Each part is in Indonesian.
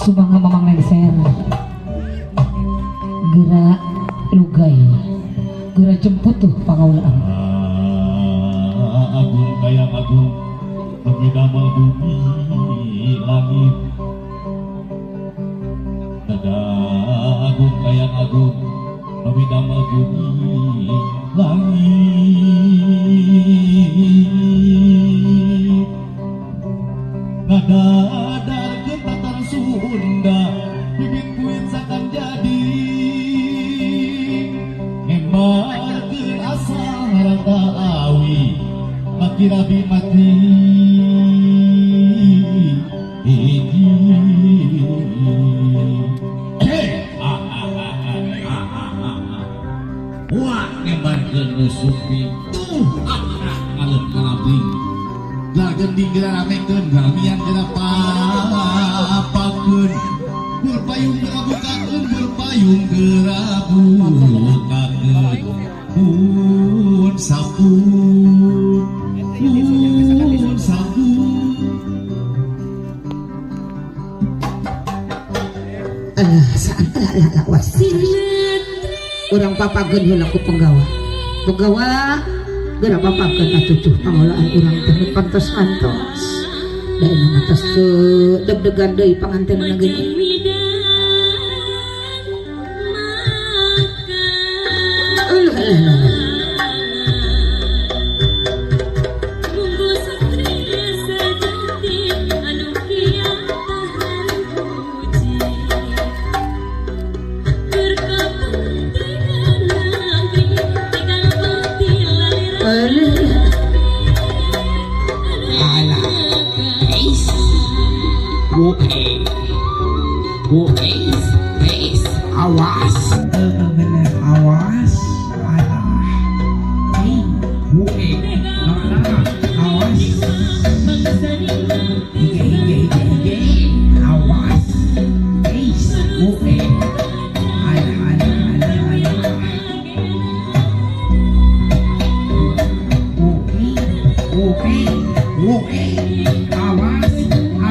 Subangga mamang lengser gerak lugai gerak jemput tuh pangaulaan agung kayang agung lebih damel bumi langit dada agung kayang agung lebih damel bumi langit ngadadar gentatar Sunda bibit kuit sakan jadi ngembarkeun asal harata awi maki rabi mati wah ngembarkeun nusupi ngaleuh kalabing lagen digera ramekeun galamian geura papakeun berpayung geura bukakeun berpayung geura bukakeun pun sapun orang papageun heula ku penggawa geura papageun atuh pangaulaan urang teh pantos-pantos da enak atas teu deg-degan deui pangantenna geus awas bener awas alah awas hige awas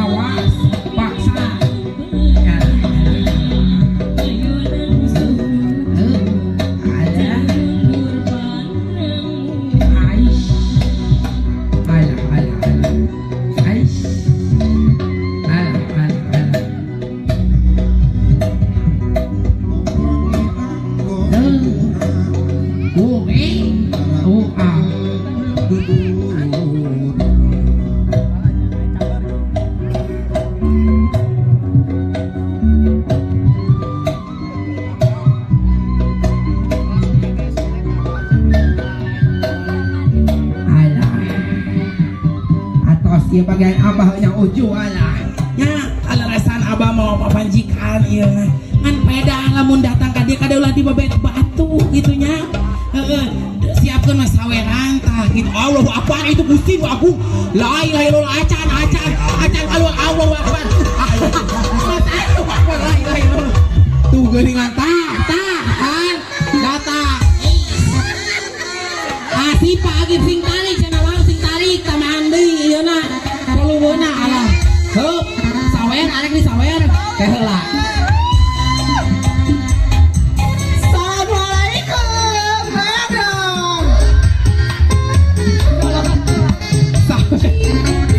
awas paksa ieu bagian abah nya uju alah nya alasan abah mau papanjikan ieu ngan peda lamun datang ka dieu kada ulah dibebet batu gitu nya siapkeun mah saweran tah gitu Allahu akbar itu Gusti nu agung la ilaha illallah acan alur Allahu akbar la ilaha illallah tuh geuningan tah datang si pagi sing tarik cenah wae sing tarik ka mandi ieu na puluweuna alah heup sawer arek di sawer teh heula Assalamualaikum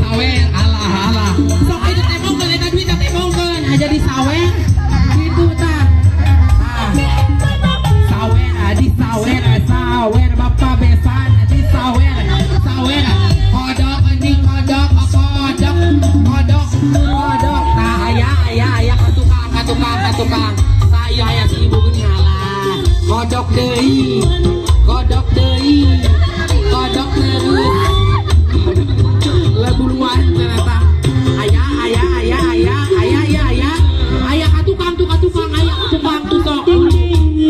sawer alah sok itu temongkeun eta duit temongkeun aja di sawer gitu tah sawer bapak besan di sawer kodok nah aya katukang saya aya si ibu geuning alah kodok deui lagu luar ternyata aya katukang tuh sok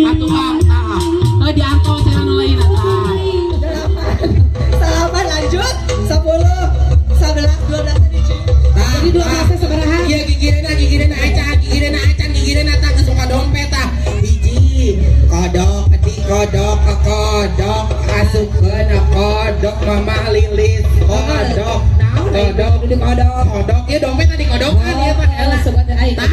katukang tah diangkot cenah lain tah salaman lanjut 10 11 12 jadi 12 sabaraha iya gigirena acan tah geus boga dompet tah hiji kodok asupkeun kodok mamah lilis kodok ieu dompet tadi kodokan ieu mah elah sebat ai tah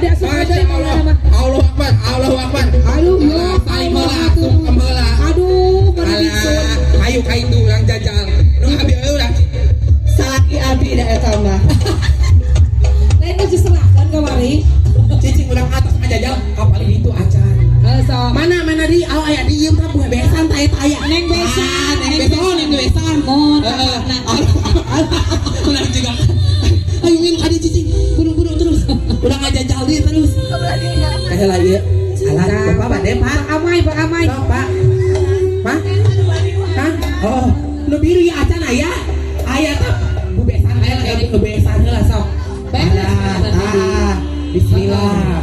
ada asup Masya ada yang Allah. mana mah. Allahu Akbar, Allahu Akbar. Aduh, ya Saling Allah, melah, atuh. kemelah. Aduh, pada bisul. Alah, ayo ka itu yang jajal. Nu abi ulah. Salaki abi da eta mah. Lain nu diserahkan kamari. Cicing urang atas ngajajal kapal itu acan. So, Mana di aw aya di ieu mah buah besan taya taya. Neng besan, Neng besan, neng besan. Mon, Heeh. Ulah juga. Ayo win adi cicing. Buru-buru terus. Udah ngajajal deui terus. Kaheula ieu. Alah, Bapak bade, Pak. Pak Amai. Sok, Pak. Pak? Hah? Oh, nu biru ya acan aya. Aya tah. Bu besan aya lah nu besan heula sok. Alah, bismillah.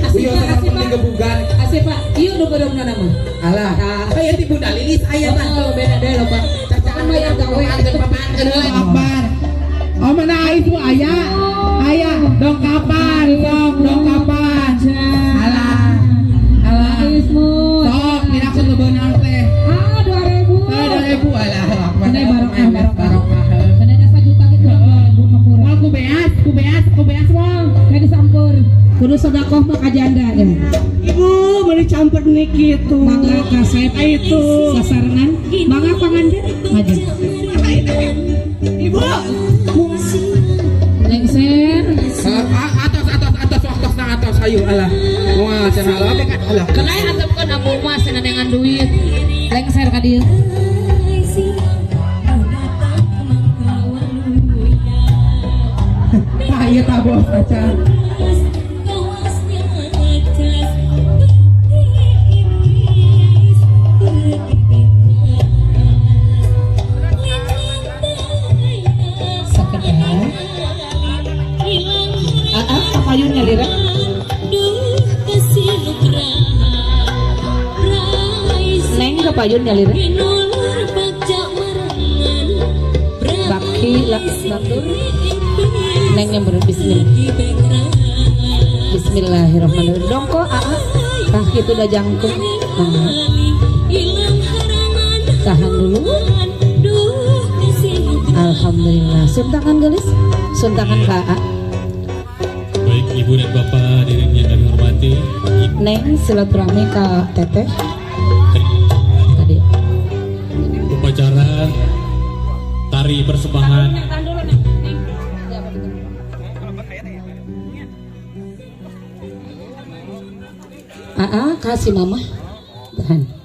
Beliau sama pernah gebugan. Asih Pak, ieu nu beureumbna nama. Alah, aya ti Bunda Lilis aya mah. Oh, beda deh loh Pak. Cacaan mah yang gawe anteun pamanteun heula. Akbar. Oh mana itu aya? Aya dong kapan? Sok dong kapan? Alah. Sok tidak kudu beunang teh. 2000. 2000 alah. Akbar. Bener barokah. Barokah. Bener 1 juta gitu. Mau ku beas wong. Kayak disampur. Kudu sedekah mah ka janda ya. Ibu beli campur nik gitu. Mangga kasep Itu. sasarengan, mangga panganten aja. Ibu. Lengser. Atas na atas ayo alah. Moal cenah alah kan alah. Kena antepkeun abu mas dengan duit. Lengser ka dieu. Tah ieu tah bos acan. Kapayunnya lira. Neng kapayunnya lira. Baki lantur. Neng yang berbismillah. Bismillahirrahmanirrahim. Dongko tah kitu da jangkung. Tahan dulu. Alhamdulillah. Suntangan gelis. Suntangan ka Baik ibu dan bapak hadirin yang kami hormati, Neng silaturahmi ka teteh tadi. upacara tari persembahan Kasih mama. Tahan.